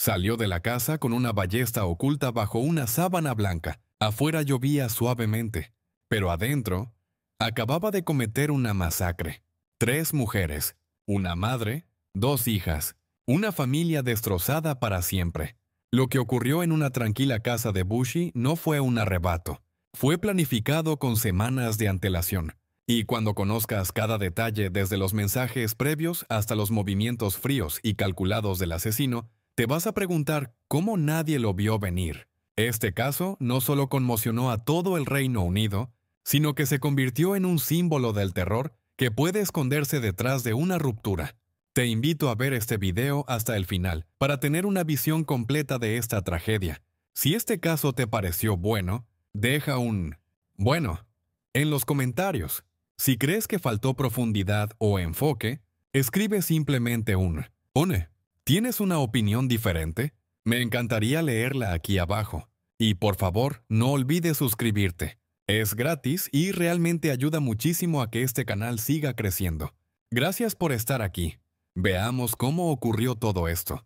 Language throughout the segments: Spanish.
Salió de la casa con una ballesta oculta bajo una sábana blanca. Afuera llovía suavemente, pero adentro acababa de cometer una masacre. 3 mujeres, una madre, 2 hijas, una familia destrozada para siempre. Lo que ocurrió en una tranquila casa de Bushy no fue un arrebato. Fue planificado con semanas de antelación. Y cuando conozcas cada detalle desde los mensajes previos hasta los movimientos fríos y calculados del asesino, te vas a preguntar cómo nadie lo vio venir. Este caso no solo conmocionó a todo el Reino Unido, sino que se convirtió en un símbolo del terror que puede esconderse detrás de una ruptura. Te invito a ver este video hasta el final para tener una visión completa de esta tragedia. Si este caso te pareció bueno, deja un bueno en los comentarios. Si crees que faltó profundidad o enfoque, escribe simplemente un «One». ¿Tienes una opinión diferente? Me encantaría leerla aquí abajo. Y por favor, no olvides suscribirte. Es gratis y realmente ayuda muchísimo a que este canal siga creciendo. Gracias por estar aquí. Veamos cómo ocurrió todo esto.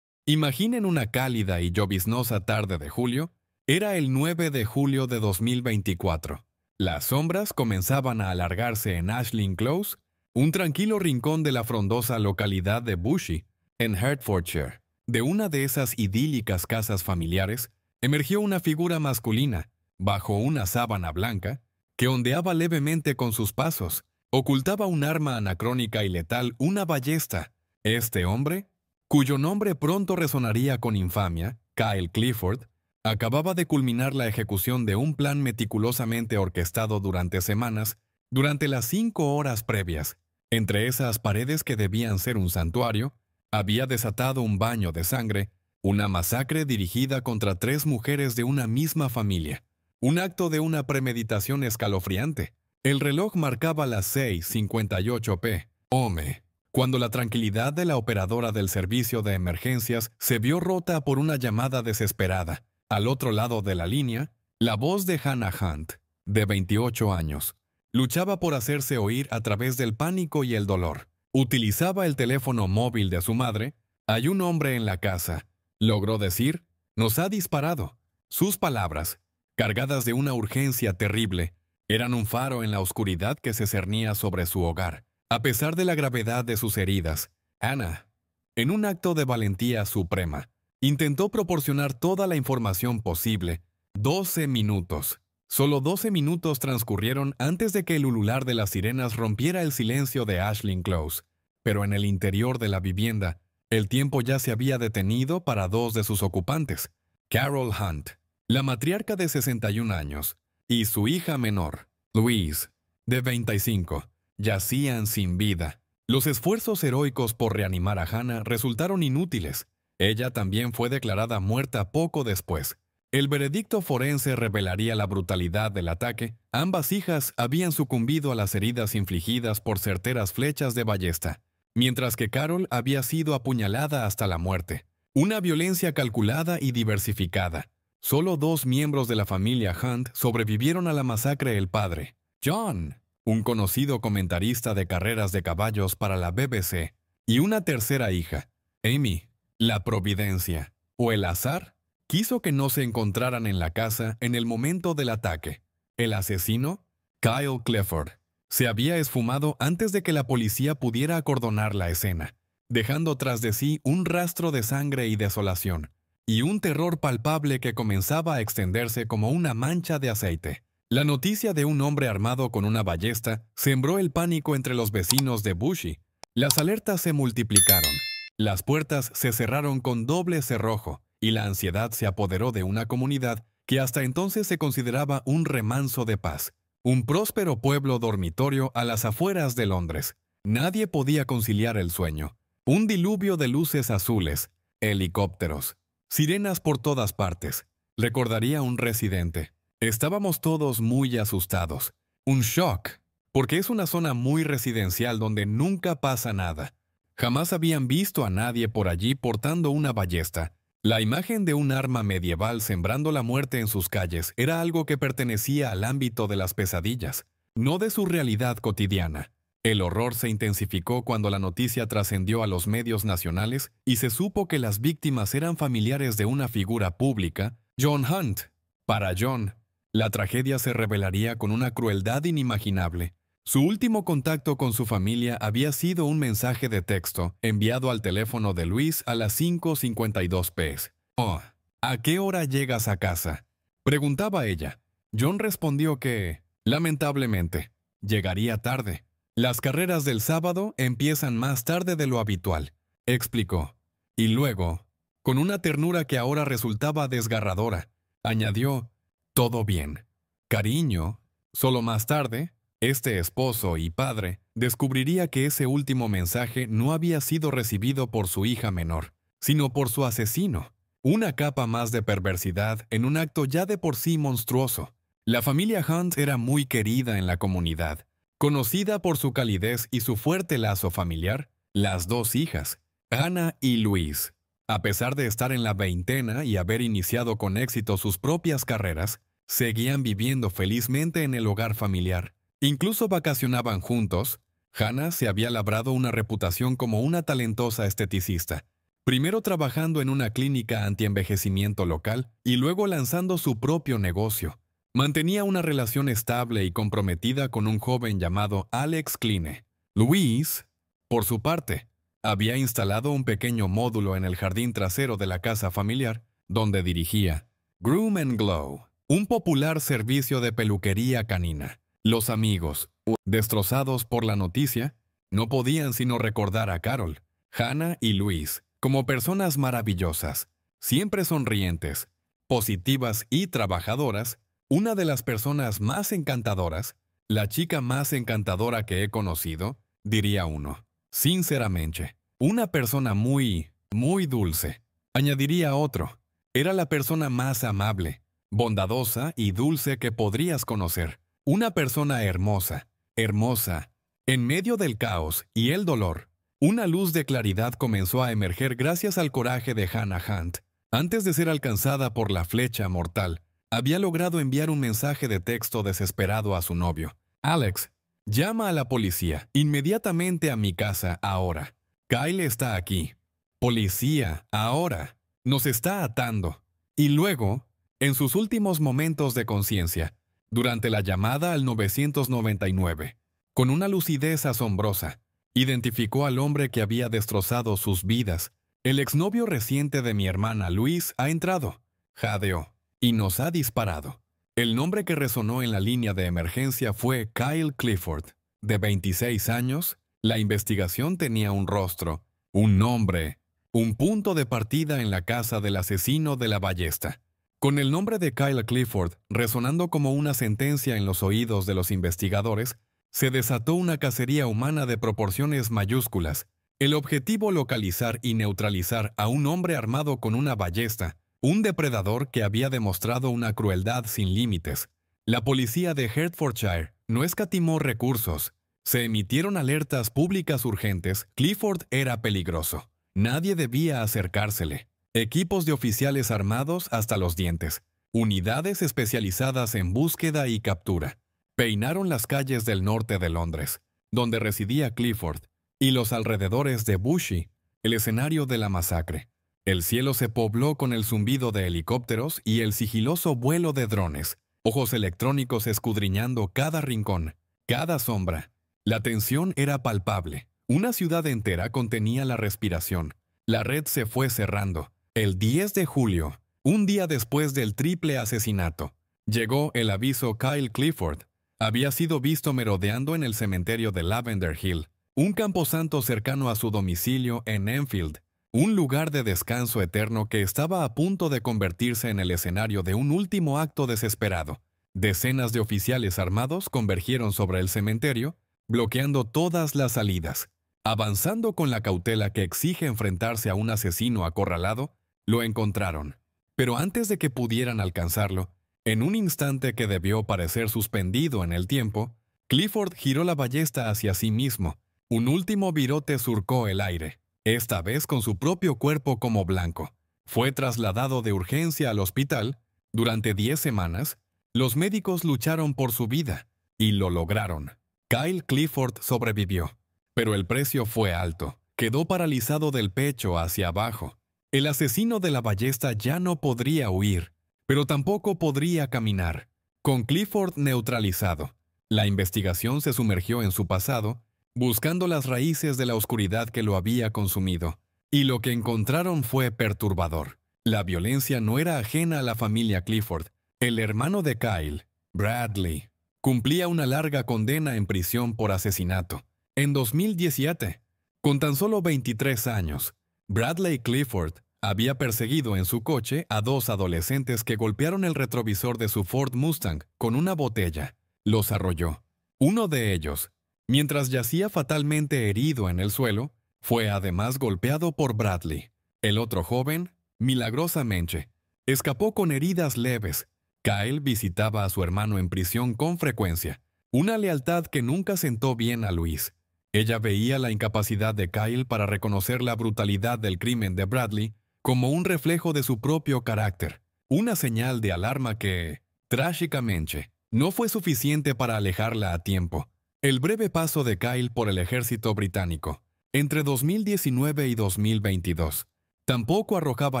Imaginen una cálida y lloviznosa tarde de julio. Era el 9 de julio de 2024. Las sombras comenzaban a alargarse en Ashling Close, un tranquilo rincón de la frondosa localidad de Bushy, en Hertfordshire. De una de esas idílicas casas familiares, emergió una figura masculina, bajo una sábana blanca, que ondeaba levemente con sus pasos. Ocultaba un arma anacrónica y letal, una ballesta. Este hombre, cuyo nombre pronto resonaría con infamia, Kyle Clifford, acababa de culminar la ejecución de un plan meticulosamente orquestado durante semanas, durante las 5 horas previas. Entre esas paredes que debían ser un santuario, había desatado un baño de sangre, una masacre dirigida contra 3 mujeres de una misma familia. Un acto de una premeditación escalofriante. El reloj marcaba las 6:58 p.m. cuando la tranquilidad de la operadora del servicio de emergencias se vio rota por una llamada desesperada. Al otro lado de la línea, la voz de Hannah Hunt, de 28 años, luchaba por hacerse oír a través del pánico y el dolor. Utilizaba el teléfono móvil de su madre. «Hay un hombre en la casa», logró decir. «Nos ha disparado». Sus palabras, cargadas de una urgencia terrible, eran un faro en la oscuridad que se cernía sobre su hogar. A pesar de la gravedad de sus heridas, Hannah, en un acto de valentía suprema, intentó proporcionar toda la información posible. 12 minutos. Solo 12 minutos transcurrieron antes de que el ulular de las sirenas rompiera el silencio de Ashling Close. Pero en el interior de la vivienda, el tiempo ya se había detenido para 2 de sus ocupantes. Carol Hunt, la matriarca de 61 años, y su hija menor, Louise, de 25, yacían sin vida. Los esfuerzos heroicos por reanimar a Hannah resultaron inútiles. Ella también fue declarada muerta poco después. El veredicto forense revelaría la brutalidad del ataque. Ambas hijas habían sucumbido a las heridas infligidas por certeras flechas de ballesta, mientras que Carol había sido apuñalada hasta la muerte. Una violencia calculada y diversificada. Solo 2 miembros de la familia Hunt sobrevivieron a la masacre: el padre, John, un conocido comentarista de carreras de caballos para la BBC, y una tercera hija, Amy. La providencia, o el azar, quiso que no se encontraran en la casa en el momento del ataque. El asesino, Kyle Clifford, se había esfumado antes de que la policía pudiera acordonar la escena, dejando tras de sí un rastro de sangre y desolación, y un terror palpable que comenzaba a extenderse como una mancha de aceite. La noticia de un hombre armado con una ballesta sembró el pánico entre los vecinos de Bushy. Las alertas se multiplicaron. Las puertas se cerraron con doble cerrojo, y la ansiedad se apoderó de una comunidad que hasta entonces se consideraba un remanso de paz, un próspero pueblo dormitorio a las afueras de Londres. Nadie podía conciliar el sueño. Un diluvio de luces azules, helicópteros, sirenas por todas partes. Recordaría un residente. Estábamos todos muy asustados. Un shock, porque es una zona muy residencial donde nunca pasa nada. Jamás habían visto a nadie por allí portando una ballesta. La imagen de un arma medieval sembrando la muerte en sus calles era algo que pertenecía al ámbito de las pesadillas, no de su realidad cotidiana. El horror se intensificó cuando la noticia trascendió a los medios nacionales y se supo que las víctimas eran familiares de una figura pública, John Hunt. Para John, la tragedia se revelaría con una crueldad inimaginable. Su último contacto con su familia había sido un mensaje de texto enviado al teléfono de Luis a las 5:52 p.m. «Oh, ¿a qué hora llegas a casa?», preguntaba ella. John respondió que, lamentablemente, llegaría tarde. «Las carreras del sábado empiezan más tarde de lo habitual», explicó. Y luego, con una ternura que ahora resultaba desgarradora, añadió, «Todo bien. Cariño, solo más tarde». Este esposo y padre descubriría que ese último mensaje no había sido recibido por su hija menor, sino por su asesino. Una capa más de perversidad en un acto ya de por sí monstruoso. La familia Hunt era muy querida en la comunidad. Conocida por su calidez y su fuerte lazo familiar, las dos hijas, Hannah y Louise, a pesar de estar en la veintena y haber iniciado con éxito sus propias carreras, seguían viviendo felizmente en el hogar familiar. Incluso vacacionaban juntos. Hannah se había labrado una reputación como una talentosa esteticista, primero trabajando en una clínica antienvejecimiento local y luego lanzando su propio negocio. Mantenía una relación estable y comprometida con un joven llamado Alex Kline. Louise, por su parte, había instalado un pequeño módulo en el jardín trasero de la casa familiar, donde dirigía Groom and Glow, un popular servicio de peluquería canina. Los amigos, destrozados por la noticia, no podían sino recordar a Carol, Hannah y Luis como personas maravillosas, siempre sonrientes, positivas y trabajadoras, una de las personas más encantadoras, la chica más encantadora que he conocido, diría uno. Sinceramente, una persona muy, muy dulce, añadiría otro. Era la persona más amable, bondadosa y dulce que podrías conocer. Una persona hermosa, hermosa. En medio del caos y el dolor, una luz de claridad comenzó a emerger gracias al coraje de Hannah Hunt. Antes de ser alcanzada por la flecha mortal, había logrado enviar un mensaje de texto desesperado a su novio. «Alex, llama a la policía, inmediatamente a mi casa, ahora. Kyle está aquí. Policía, ahora. Nos está atando». Y luego, en sus últimos momentos de conciencia, durante la llamada al 999, con una lucidez asombrosa, identificó al hombre que había destrozado sus vidas. «El exnovio reciente de mi hermana Luis ha entrado», jadeó, «y nos ha disparado». El nombre que resonó en la línea de emergencia fue Kyle Clifford. De 26 años, la investigación tenía un rostro, un nombre, un punto de partida en la casa del asesino de la ballesta. Con el nombre de Kyle Clifford resonando como una sentencia en los oídos de los investigadores, se desató una cacería humana de proporciones mayúsculas. El objetivo: localizar y neutralizar a un hombre armado con una ballesta, un depredador que había demostrado una crueldad sin límites. La policía de Hertfordshire no escatimó recursos. Se emitieron alertas públicas urgentes. Clifford era peligroso. Nadie debía acercársele. Equipos de oficiales armados hasta los dientes. Unidades especializadas en búsqueda y captura. Peinaron las calles del norte de Londres, donde residía Clifford, y los alrededores de Bushey, el escenario de la masacre. El cielo se pobló con el zumbido de helicópteros y el sigiloso vuelo de drones, ojos electrónicos escudriñando cada rincón, cada sombra. La tensión era palpable. Una ciudad entera contenía la respiración. La red se fue cerrando. El 10 de julio, un día después del triple asesinato, llegó el aviso: Kyle Clifford había sido visto merodeando en el cementerio de Lavender Hill, un camposanto cercano a su domicilio en Enfield, un lugar de descanso eterno que estaba a punto de convertirse en el escenario de un último acto desesperado. Decenas de oficiales armados convergieron sobre el cementerio, bloqueando todas las salidas. Avanzando con la cautela que exige enfrentarse a un asesino acorralado, lo encontraron. Pero antes de que pudieran alcanzarlo, en un instante que debió parecer suspendido en el tiempo, Clifford giró la ballesta hacia sí mismo. Un último virote surcó el aire, esta vez con su propio cuerpo como blanco. Fue trasladado de urgencia al hospital. Durante 10 semanas, los médicos lucharon por su vida, y lo lograron. Kyle Clifford sobrevivió, pero el precio fue alto. Quedó paralizado del pecho hacia abajo. El asesino de la ballesta ya no podría huir, pero tampoco podría caminar. Con Clifford neutralizado, la investigación se sumergió en su pasado, buscando las raíces de la oscuridad que lo había consumido. Y lo que encontraron fue perturbador. La violencia no era ajena a la familia Clifford. El hermano de Kyle, Bradley, cumplía una larga condena en prisión por asesinato. En 2017, con tan solo 23 años, Bradley Clifford había perseguido en su coche a dos adolescentes que golpearon el retrovisor de su Ford Mustang con una botella. Los arrolló. Uno de ellos, mientras yacía fatalmente herido en el suelo, fue además golpeado por Bradley. El otro joven, milagrosamente, escapó con heridas leves. Kyle visitaba a su hermano en prisión con frecuencia, una lealtad que nunca sentó bien a Louise. Ella veía la incapacidad de Kyle para reconocer la brutalidad del crimen de Bradley como un reflejo de su propio carácter, una señal de alarma que, trágicamente, no fue suficiente para alejarla a tiempo. El breve paso de Kyle por el ejército británico, entre 2019 y 2022, tampoco arrojaba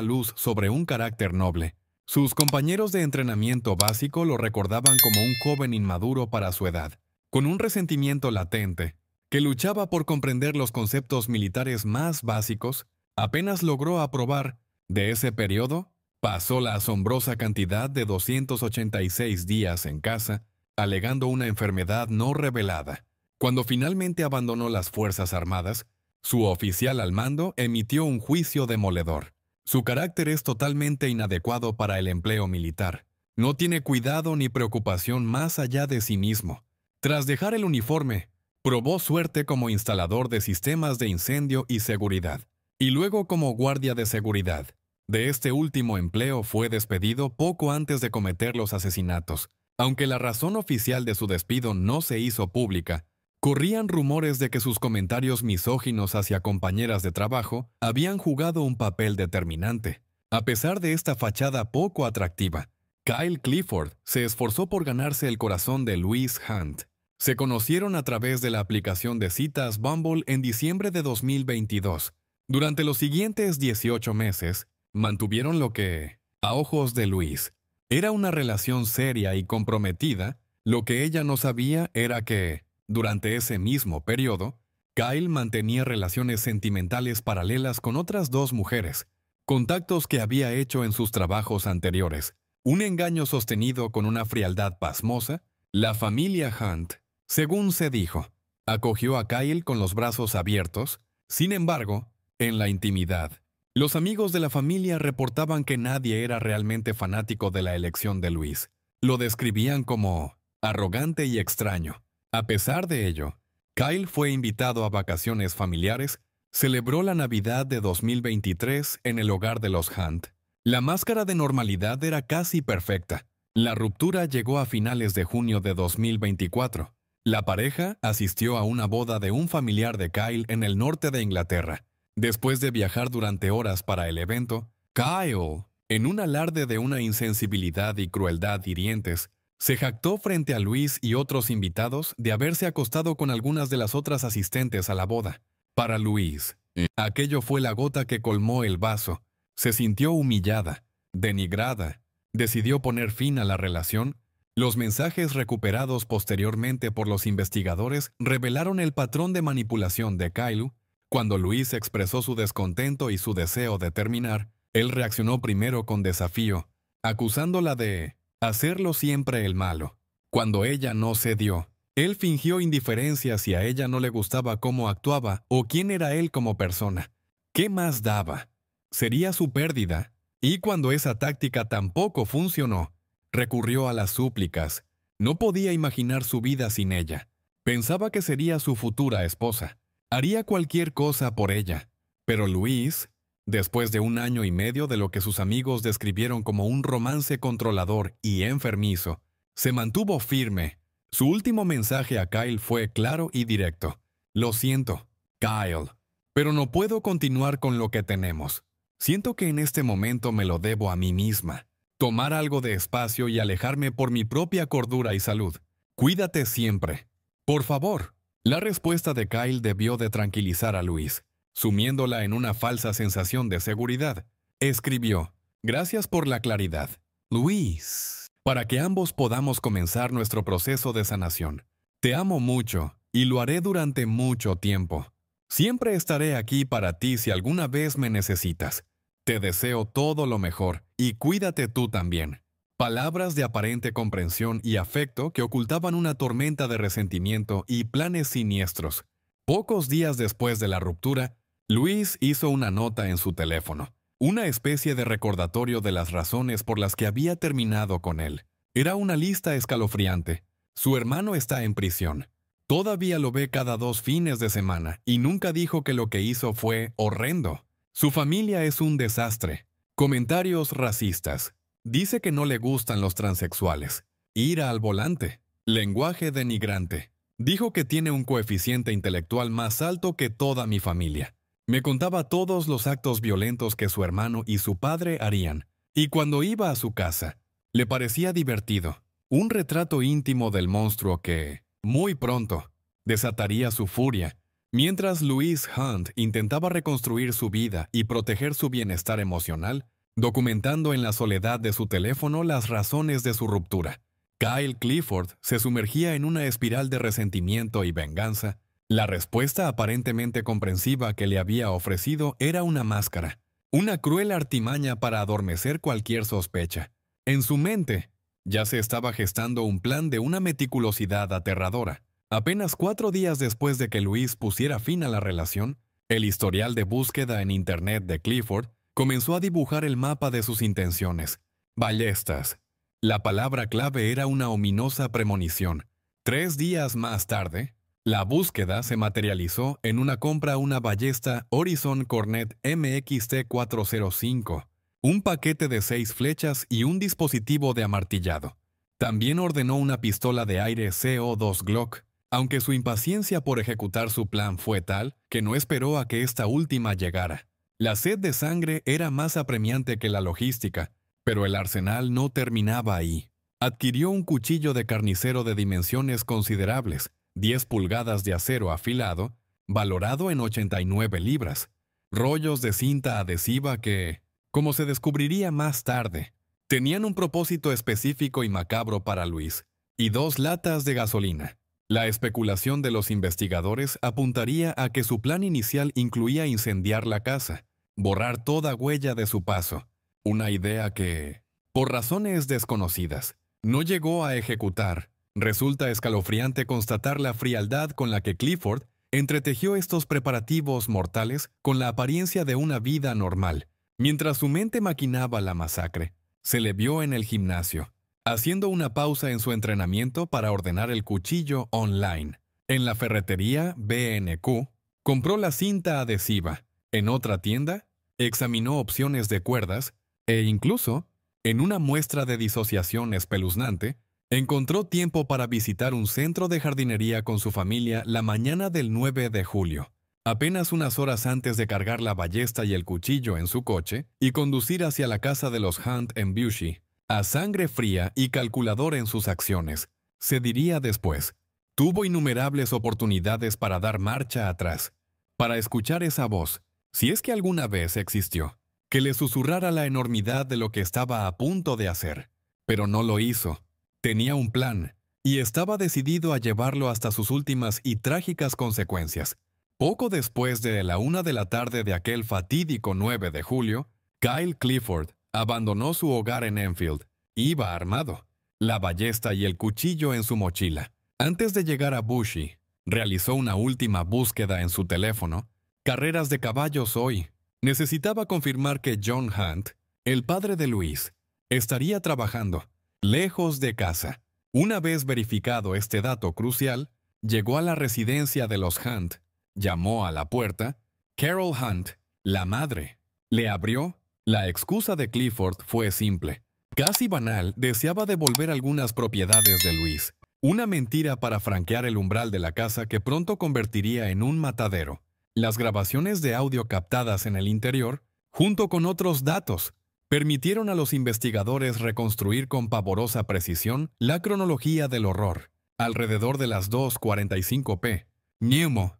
luz sobre un carácter noble. Sus compañeros de entrenamiento básico lo recordaban como un joven inmaduro para su edad, con un resentimiento latente, que luchaba por comprender los conceptos militares más básicos. Apenas logró aprobar. De ese periodo, pasó la asombrosa cantidad de 286 días en casa, alegando una enfermedad no revelada. Cuando finalmente abandonó las Fuerzas Armadas, su oficial al mando emitió un juicio demoledor. Su carácter es totalmente inadecuado para el empleo militar. No tiene cuidado ni preocupación más allá de sí mismo. Tras dejar el uniforme, probó suerte como instalador de sistemas de incendio y seguridad, y luego como guardia de seguridad. De este último empleo fue despedido poco antes de cometer los asesinatos. Aunque la razón oficial de su despido no se hizo pública, corrían rumores de que sus comentarios misóginos hacia compañeras de trabajo habían jugado un papel determinante. A pesar de esta fachada poco atractiva, Kyle Clifford se esforzó por ganarse el corazón de Louise Hunt. Se conocieron a través de la aplicación de citas Bumble en diciembre de 2022. Durante los siguientes 18 meses, mantuvieron lo que, a ojos de Louise, era una relación seria y comprometida. Lo que ella no sabía era que, durante ese mismo periodo, Kyle mantenía relaciones sentimentales paralelas con otras dos mujeres, contactos que había hecho en sus trabajos anteriores. Un engaño sostenido con una frialdad pasmosa. La familia Hunt, según se dijo, acogió a Kyle con los brazos abiertos. Sin embargo, en la intimidad, los amigos de la familia reportaban que nadie era realmente fanático de la elección de Louise. Lo describían como arrogante y extraño. A pesar de ello, Kyle fue invitado a vacaciones familiares, celebró la Navidad de 2023 en el hogar de los Hunt. La máscara de normalidad era casi perfecta. La ruptura llegó a finales de junio de 2024. La pareja asistió a una boda de un familiar de Kyle en el norte de Inglaterra. Después de viajar durante horas para el evento, Kyle, en un alarde de una insensibilidad y crueldad hirientes, se jactó frente a Louise y otros invitados de haberse acostado con algunas de las otras asistentes a la boda. Para Louise, aquello fue la gota que colmó el vaso. Se sintió humillada, denigrada. Decidió poner fin a la relación. Los mensajes recuperados posteriormente por los investigadores revelaron el patrón de manipulación de Kyle. Cuando Louise expresó su descontento y su deseo de terminar, él reaccionó primero con desafío, acusándola de hacerlo siempre el malo. Cuando ella no cedió, él fingió indiferencia si a ella no le gustaba cómo actuaba o quién era él como persona. ¿Qué más daba? Sería su pérdida. Y cuando esa táctica tampoco funcionó, recurrió a las súplicas. No podía imaginar su vida sin ella. Pensaba que sería su futura esposa. Haría cualquier cosa por ella. Pero Louise, después de 1 año y medio de lo que sus amigos describieron como un romance controlador y enfermizo, se mantuvo firme. Su último mensaje a Kyle fue claro y directo. Lo siento, Kyle, pero no puedo continuar con lo que tenemos. Siento que en este momento me lo debo a mí misma. Tomar algo de espacio y alejarme por mi propia cordura y salud. Cuídate siempre. Por favor. La respuesta de Kyle debió de tranquilizar a Luis, sumiéndola en una falsa sensación de seguridad. Escribió: gracias por la claridad, Luis, para que ambos podamos comenzar nuestro proceso de sanación. Te amo mucho y lo haré durante mucho tiempo. Siempre estaré aquí para ti si alguna vez me necesitas. Te deseo todo lo mejor y cuídate tú también. Palabras de aparente comprensión y afecto que ocultaban una tormenta de resentimiento y planes siniestros. Pocos días después de la ruptura, Luis hizo una nota en su teléfono, una especie de recordatorio de las razones por las que había terminado con él. Era una lista escalofriante. Su hermano está en prisión. Todavía lo ve cada 2 fines de semana y nunca dijo que lo que hizo fue horrendo. Su familia es un desastre. Comentarios racistas. Dice que no le gustan los transexuales. Ira al volante. Lenguaje denigrante. Dijo que tiene un coeficiente intelectual más alto que toda mi familia. Me contaba todos los actos violentos que su hermano y su padre harían. Y cuando iba a su casa, le parecía divertido. Un retrato íntimo del monstruo que, muy pronto, desataría su furia. Mientras Louise Hunt intentaba reconstruir su vida y proteger su bienestar emocional, documentando en la soledad de su teléfono las razones de su ruptura. Kyle Clifford se sumergía en una espiral de resentimiento y venganza. La respuesta aparentemente comprensiva que le había ofrecido era una máscara, una cruel artimaña para adormecer cualquier sospecha. En su mente, ya se estaba gestando un plan de una meticulosidad aterradora. Apenas 4 días después de que Luis pusiera fin a la relación, el historial de búsqueda en Internet de Clifford comenzó a dibujar el mapa de sus intenciones. Ballestas. La palabra clave era una ominosa premonición. 3 días más tarde, la búsqueda se materializó en una compra a una ballesta Horizon Cornet MXT-405, un paquete de 6 flechas y un dispositivo de amartillado. También ordenó una pistola de aire CO2 Glock, aunque su impaciencia por ejecutar su plan fue tal que no esperó a que esta última llegara. La sed de sangre era más apremiante que la logística, pero el arsenal no terminaba ahí. Adquirió un cuchillo de carnicero de dimensiones considerables, 10 pulgadas de acero afilado, valorado en 89 libras, rollos de cinta adhesiva que, como se descubriría más tarde, tenían un propósito específico y macabro para Luis, y 2 latas de gasolina. La especulación de los investigadores apuntaría a que su plan inicial incluía incendiar la casa, borrar toda huella de su paso, una idea que, por razones desconocidas, no llegó a ejecutar. Resulta escalofriante constatar la frialdad con la que Clifford entretejió estos preparativos mortales con la apariencia de una vida normal. Mientras su mente maquinaba la masacre, se le vio en el gimnasio, haciendo una pausa en su entrenamiento para ordenar el cuchillo online. En la ferretería B&Q, compró la cinta adhesiva. En otra tienda, examinó opciones de cuerdas e incluso, en una muestra de disociación espeluznante, encontró tiempo para visitar un centro de jardinería con su familia la mañana del 9 de julio, apenas unas horas antes de cargar la ballesta y el cuchillo en su coche y conducir hacia la casa de los Hunt en Bushy, a sangre fría y calculador en sus acciones. Se diría después, tuvo innumerables oportunidades para dar marcha atrás, para escuchar esa voz, si es que alguna vez existió, que le susurrara la enormidad de lo que estaba a punto de hacer. Pero no lo hizo. Tenía un plan, y estaba decidido a llevarlo hasta sus últimas y trágicas consecuencias. Poco después de la 1 de la tarde de aquel fatídico 9 de julio, Kyle Clifford abandonó su hogar en Enfield. Iba armado, la ballesta y el cuchillo en su mochila. Antes de llegar a Bushy, realizó una última búsqueda en su teléfono. Carreras de caballos hoy. Necesitaba confirmar que John Hunt, el padre de Luis, estaría trabajando, lejos de casa. Una vez verificado este dato crucial, llegó a la residencia de los Hunt, llamó a la puerta. Carol Hunt, la madre, le abrió. La excusa de Clifford fue simple. Casi banal, deseaba devolver algunas propiedades de Luis. Una mentira para franquear el umbral de la casa que pronto convertiría en un matadero. Las grabaciones de audio captadas en el interior, junto con otros datos, permitieron a los investigadores reconstruir con pavorosa precisión la cronología del horror. Alrededor de las 2:45 p. Nemo.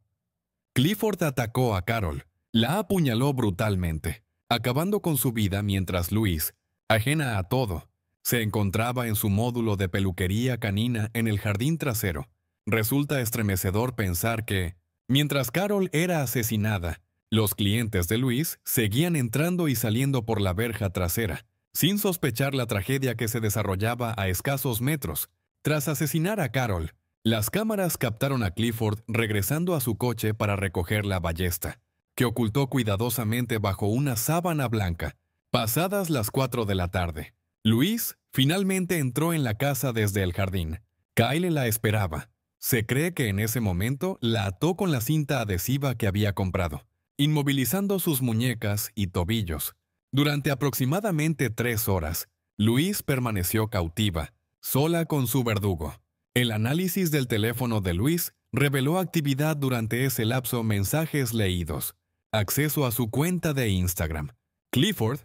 Clifford atacó a Carol. La apuñaló brutalmente, acabando con su vida mientras Louise, ajena a todo, se encontraba en su módulo de peluquería canina en el jardín trasero. Resulta estremecedor pensar que, mientras Carol era asesinada, los clientes de Louise seguían entrando y saliendo por la verja trasera, sin sospechar la tragedia que se desarrollaba a escasos metros. Tras asesinar a Carol, las cámaras captaron a Clifford regresando a su coche para recoger la ballesta, que ocultó cuidadosamente bajo una sábana blanca. Pasadas las 4 de la tarde, Louise finalmente entró en la casa desde el jardín. Kyle la esperaba. Se cree que en ese momento la ató con la cinta adhesiva que había comprado, inmovilizando sus muñecas y tobillos. Durante aproximadamente 3 horas, Louise permaneció cautiva, sola con su verdugo. El análisis del teléfono de Louise reveló actividad durante ese lapso: mensajes leídos, acceso a su cuenta de Instagram. Clifford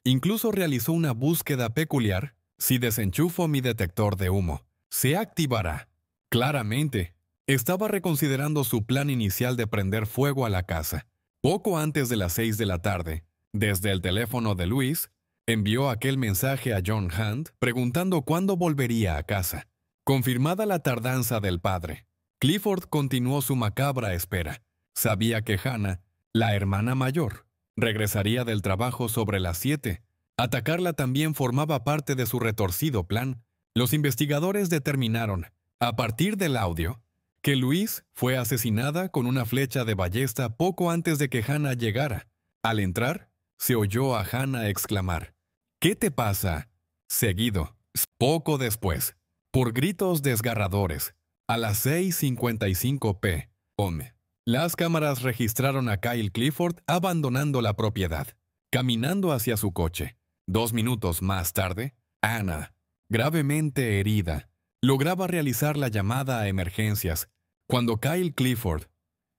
incluso realizó una búsqueda peculiar: si desenchufo mi detector de humo, ¿se activará? Claramente, estaba reconsiderando su plan inicial de prender fuego a la casa. Poco antes de las 6 de la tarde, desde el teléfono de Louise, envió aquel mensaje a John Hunt preguntando cuándo volvería a casa. Confirmada la tardanza del padre, Clifford continuó su macabra espera. Sabía que Hannah, la hermana mayor, regresaría del trabajo sobre las 7. Atacarla también formaba parte de su retorcido plan. Los investigadores determinaron, a partir del audio, que Louise fue asesinada con una flecha de ballesta poco antes de que Hannah llegara. Al entrar, se oyó a Hannah exclamar: «¿Qué te pasa?», seguido, poco después, por gritos desgarradores. A las 6:55 p. Las cámaras registraron a Kyle Clifford abandonando la propiedad, caminando hacia su coche. 2 minutos más tarde, Anna, gravemente herida, lograba realizar la llamada a emergencias. Cuando Kyle Clifford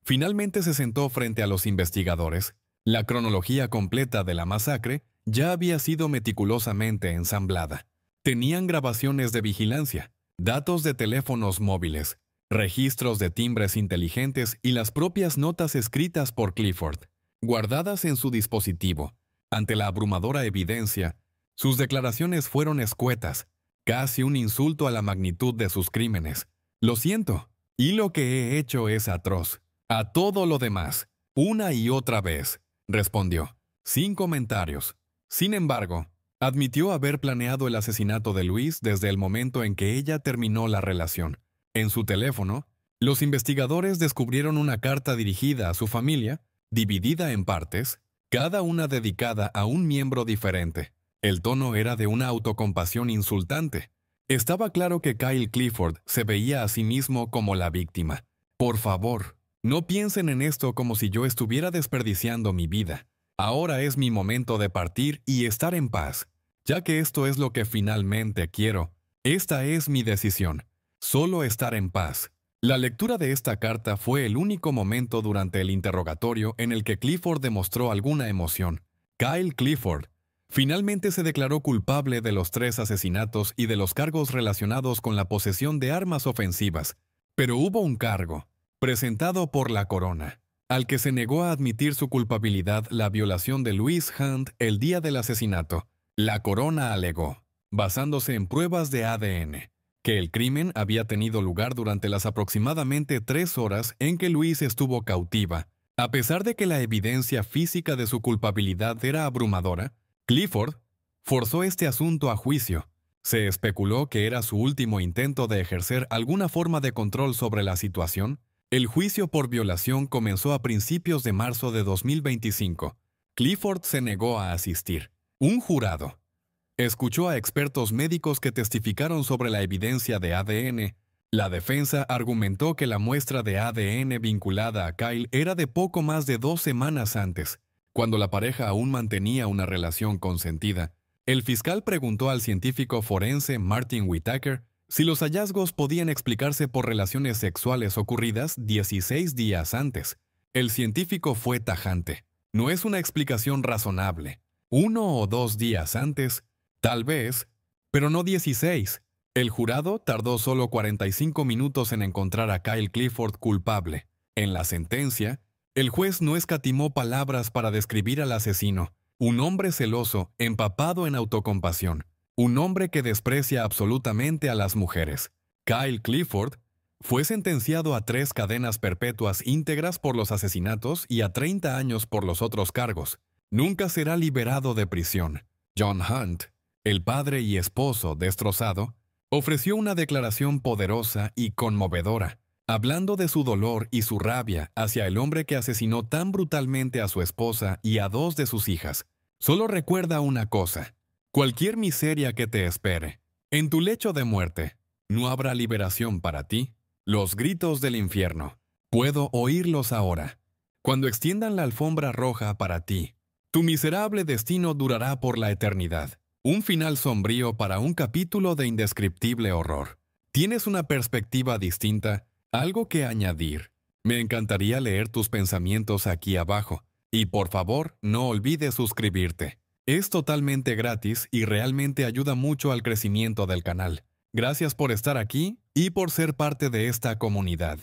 finalmente se sentó frente a los investigadores, la cronología completa de la masacre ya había sido meticulosamente ensamblada. Tenían grabaciones de vigilancia, datos de teléfonos móviles, registros de timbres inteligentes y las propias notas escritas por Clifford, guardadas en su dispositivo. Ante la abrumadora evidencia, sus declaraciones fueron escuetas, casi un insulto a la magnitud de sus crímenes. «Lo siento, y lo que he hecho es atroz. A todo lo demás, una y otra vez», respondió, sin comentarios. Sin embargo, admitió haber planeado el asesinato de Louise desde el momento en que ella terminó la relación. En su teléfono, los investigadores descubrieron una carta dirigida a su familia, dividida en partes, cada una dedicada a un miembro diferente. El tono era de una autocompasión insultante. Estaba claro que Kyle Clifford se veía a sí mismo como la víctima. «Por favor, no piensen en esto como si yo estuviera desperdiciando mi vida. Ahora es mi momento de partir y estar en paz, ya que esto es lo que finalmente quiero. Esta es mi decisión. Solo estar en paz». La lectura de esta carta fue el único momento durante el interrogatorio en el que Clifford demostró alguna emoción. Kyle Clifford finalmente se declaró culpable de los 3 asesinatos y de los cargos relacionados con la posesión de armas ofensivas. Pero hubo un cargo, presentado por la corona, al que se negó a admitir su culpabilidad: la violación de Louise Hunt el día del asesinato. La corona alegó, basándose en pruebas de ADN, que el crimen había tenido lugar durante las aproximadamente 3 horas en que Louise estuvo cautiva. A pesar de que la evidencia física de su culpabilidad era abrumadora, Clifford forzó este asunto a juicio. Se especuló que era su último intento de ejercer alguna forma de control sobre la situación. El juicio por violación comenzó a principios de marzo de 2025. Clifford se negó a asistir. Un jurado escuchó a expertos médicos que testificaron sobre la evidencia de ADN. La defensa argumentó que la muestra de ADN vinculada a Kyle era de poco más de 2 semanas antes, cuando la pareja aún mantenía una relación consentida. El fiscal preguntó al científico forense Martin Whitaker si los hallazgos podían explicarse por relaciones sexuales ocurridas 16 días antes. El científico fue tajante: «No es una explicación razonable. 1 o 2 días antes, tal vez, pero no 16. El jurado tardó solo 45 minutos en encontrar a Kyle Clifford culpable. En la sentencia, el juez no escatimó palabras para describir al asesino: un hombre celoso, empapado en autocompasión, un hombre que desprecia absolutamente a las mujeres. Kyle Clifford fue sentenciado a 3 cadenas perpetuas íntegras por los asesinatos y a 30 años por los otros cargos. Nunca será liberado de prisión. John Hunt, el padre y esposo destrozado, ofreció una declaración poderosa y conmovedora, hablando de su dolor y su rabia hacia el hombre que asesinó tan brutalmente a su esposa y a 2 de sus hijas. Solo recuerda una cosa: cualquier miseria que te espere, en tu lecho de muerte, no habrá liberación para ti. Los gritos del infierno, puedo oírlos ahora. Cuando extiendan la alfombra roja para ti, tu miserable destino durará por la eternidad. Un final sombrío para un capítulo de indescriptible horror. ¿Tienes una perspectiva distinta? ¿Algo que añadir? Me encantaría leer tus pensamientos aquí abajo. Y por favor, no olvides suscribirte. Es totalmente gratis y realmente ayuda mucho al crecimiento del canal. Gracias por estar aquí y por ser parte de esta comunidad.